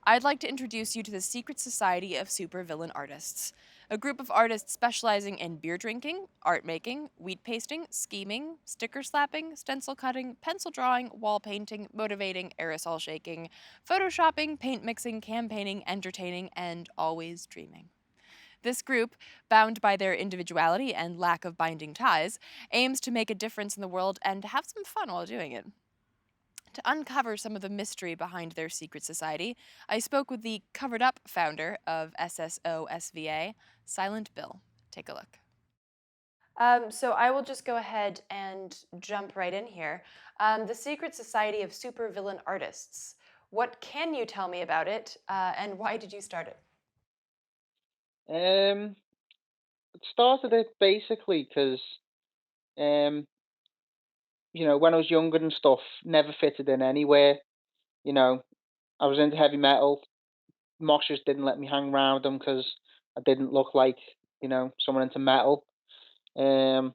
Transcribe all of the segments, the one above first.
I'd like to introduce you to the Secret Society of Supervillain Artists, a group of artists specializing in beer drinking, art making, wheat pasting, scheming, sticker slapping, stencil cutting, pencil drawing, wall painting, motivating, aerosol shaking, photoshopping, paint mixing, campaigning, entertaining, and always dreaming. This group, bound by their individuality and lack of binding ties, aims to make a difference in the world and have some fun while doing it. To uncover some of the mystery behind their secret society, I spoke with the Covered Up founder of SSOSVA, Silent Bill. Take a look. So I will just go ahead and jump right in here. The Secret Society of Supervillain Artists. What can you tell me about it, and why did you start it? Um, it started it basically because, um, when I was younger and stuff, never fitted in anywhere. You know, I was into heavy metal. Moshers didn't let me hang around them because I didn't look like, someone into metal. Um,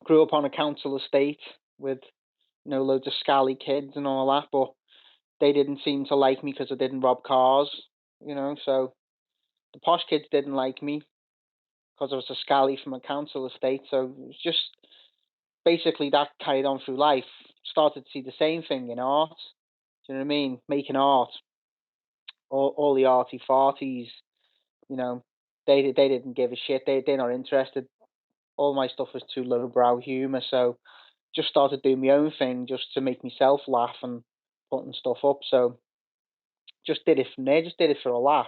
Grew up on a council estate with, loads of scally kids and all that, but they didn't seem to like me because I didn't rob cars. So the posh kids didn't like me because I was a scally from a council estate. So it was just basically that carried on through life. Started to see the same thing in art. Do you know what I mean? Making art, all the arty farties, you know, they didn't give a shit. They're not interested. All my stuff was too lowbrow humour, so just started doing my own thing just to make myself laugh and putting stuff up. So just did it from there. Just did it for a laugh.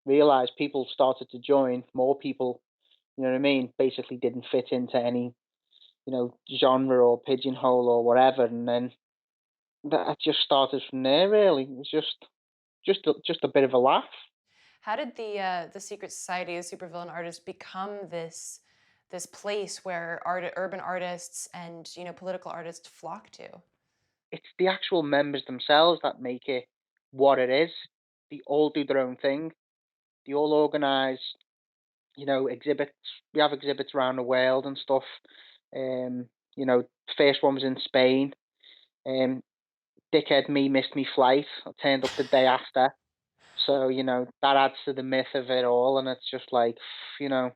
Realised people started to join. More people, you know what I mean? Basically didn't fit into any genre or pigeonhole or whatever, and then that just started from there. Really, it was just a bit of a laugh. How did the Secret Society of Supervillain Artists become this place where urban artists and political artists flock to? It's the actual members themselves that make it what it is. They all do their own thing. They all organise, exhibits. We have exhibits around the world and stuff. Um, first one was in Spain. Um, Dickhead me missed me flight. I turned up the day after. So, that adds to the myth of it all, and it's just like, you know,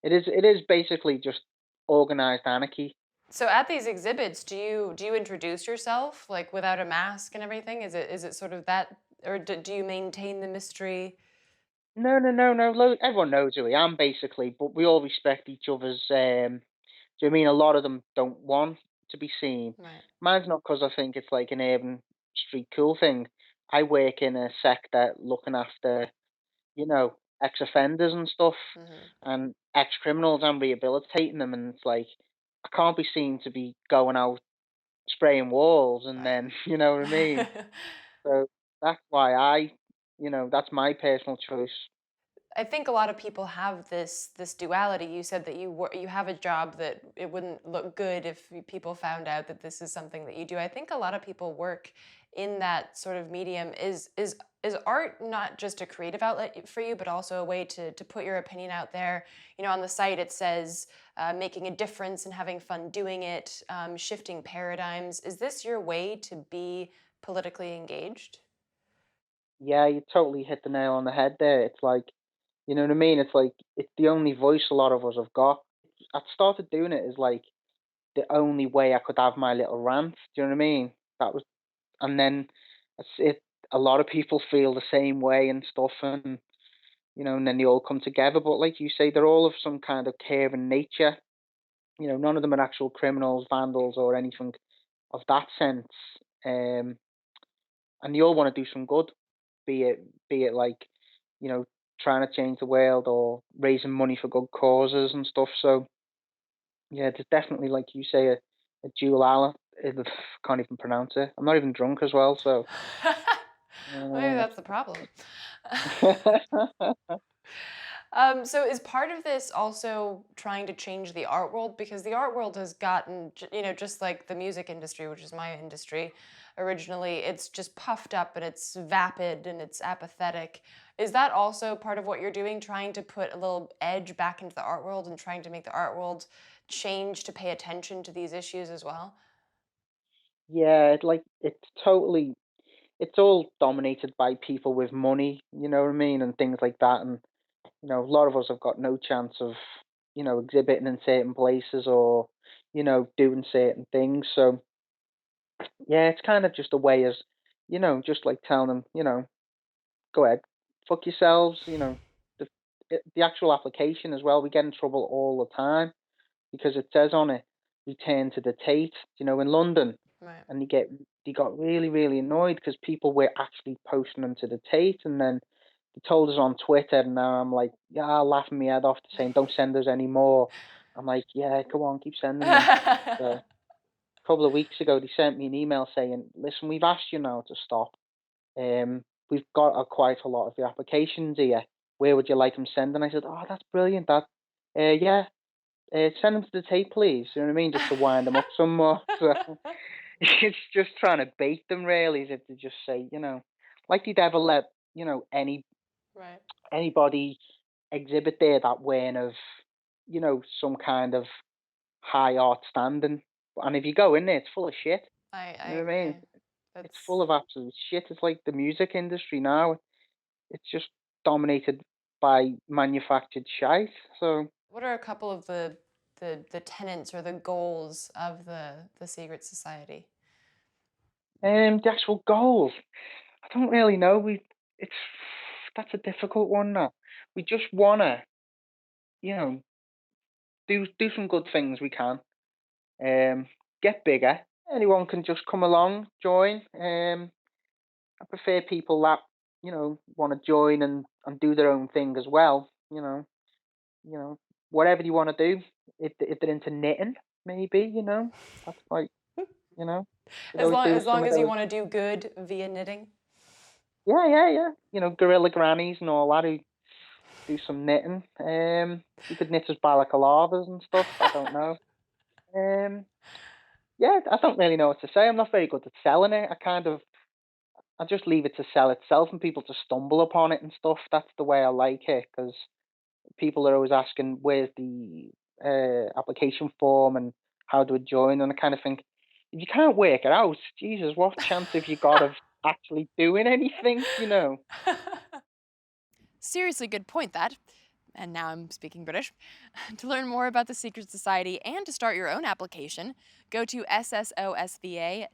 it is basically just organized anarchy. So at these exhibits, do you introduce yourself like without a mask and everything? Is it sort of that, or do you maintain the mystery? No, no, no, no. Everyone knows who I am, basically, but we all respect each other's. Do you mean a lot of them don't want to be seen? Right. Mine's not because I think it's like an urban street cool thing. I work in a sector looking after, ex-offenders and stuff, Hmm. and ex-criminals and rehabilitating them, and it's like I can't be seen to be going out spraying walls and Right. then you know what I mean? So that's why that's my personal choice. I think a lot of people have this duality. You said that you have a job that it wouldn't look good if people found out that this is something that you do. I think a lot of people work in that sort of medium. Is art not just a creative outlet for you, but also a way to put your opinion out there? On the site it says making a difference and having fun doing it, shifting paradigms. Is this your way to be politically engaged? Yeah, you totally hit the nail on the head there. It's like, you know what I mean? It's like it's the only voice a lot of us have got. I started doing it as like the only way I could have my little rant. Do you know what I mean? That was, and then it's it. A lot of people feel the same way and stuff, and then they all come together. But like you say, they're all of some kind of care and nature. None of them are actual criminals, vandals, or anything of that sense. Um, and they all want to do some good, be it like, you know, trying to change the world or raising money for good causes and stuff. So yeah, there's definitely, like you say, a dual ala. Can't even pronounce it. I'm not even drunk as well, so Maybe uh, that's the problem. So is part of this also trying to change the art world? Because the art world has gotten, just like the music industry, which is my industry originally, it's just puffed up and it's vapid and it's apathetic. Is that also part of what you're doing, trying to put a little edge back into the art world and trying to make the art world change to pay attention to these issues as well? yeah, it's totally. it's all dominated by people with money, you know what I mean, and things like that. And a lot of us have got no chance of, exhibiting in certain places or, doing certain things. So yeah, it's kind of just a way as, just like telling them, go ahead, fuck yourselves. The the actual application as well. We get in trouble all the time because it says on it, return to the Tate. In London, Right. and they got really really annoyed because people were actually posting them to the Tate, and then they told us on Twitter, and now I'm like, yeah, laughing my head off to saying, don't send us any more. I'm like, yeah, go on, keep sending them. So a couple of weeks ago, they sent me an email saying, listen, we've asked you now to stop. We've got quite a lot of the applications here. Where would you like them sent? And I said, oh, that's brilliant. Yeah, send them to the tape, please. You know what I mean? Just to wind them up some more. So it's just trying to bait them, really, as if to just say, like they'd ever let, Right. anybody exhibit there that weren't of, some kind of high art standing. And if you go in there, it's full of shit. I You know what I mean? agree. It's That's full of absolute shit. It's like the music industry now. It's just dominated by manufactured shite. So, what are a couple of the tenets or the goals of the secret society? the actual goals, I don't really know. It's that's a difficult one. Now, we just wanna, you know, do some good things we can. Get bigger. Anyone can just come along, join. I prefer people that want to join and do their own thing as well. You know, whatever you want to do. If they're into knitting, maybe that's like you know, could always do with As some long of as you those. want to do good via knitting. Yeah, yeah, yeah. Gorilla grannies and all that who do some knitting. You could knit us balaclavas and stuff. I don't know. Um, yeah, I don't really know what to say. I'm not very good at selling it. I just leave it to sell itself and people to stumble upon it and stuff. That's the way I like it because people are always asking where's the application form and how do I join, and I kind of think if you can't work it out, Jesus, what chance have you got of actually doing anything? Seriously, good point, that. And now I'm speaking British. To learn more about the Secret Society and to start your own application, go to ssosva.com.uk.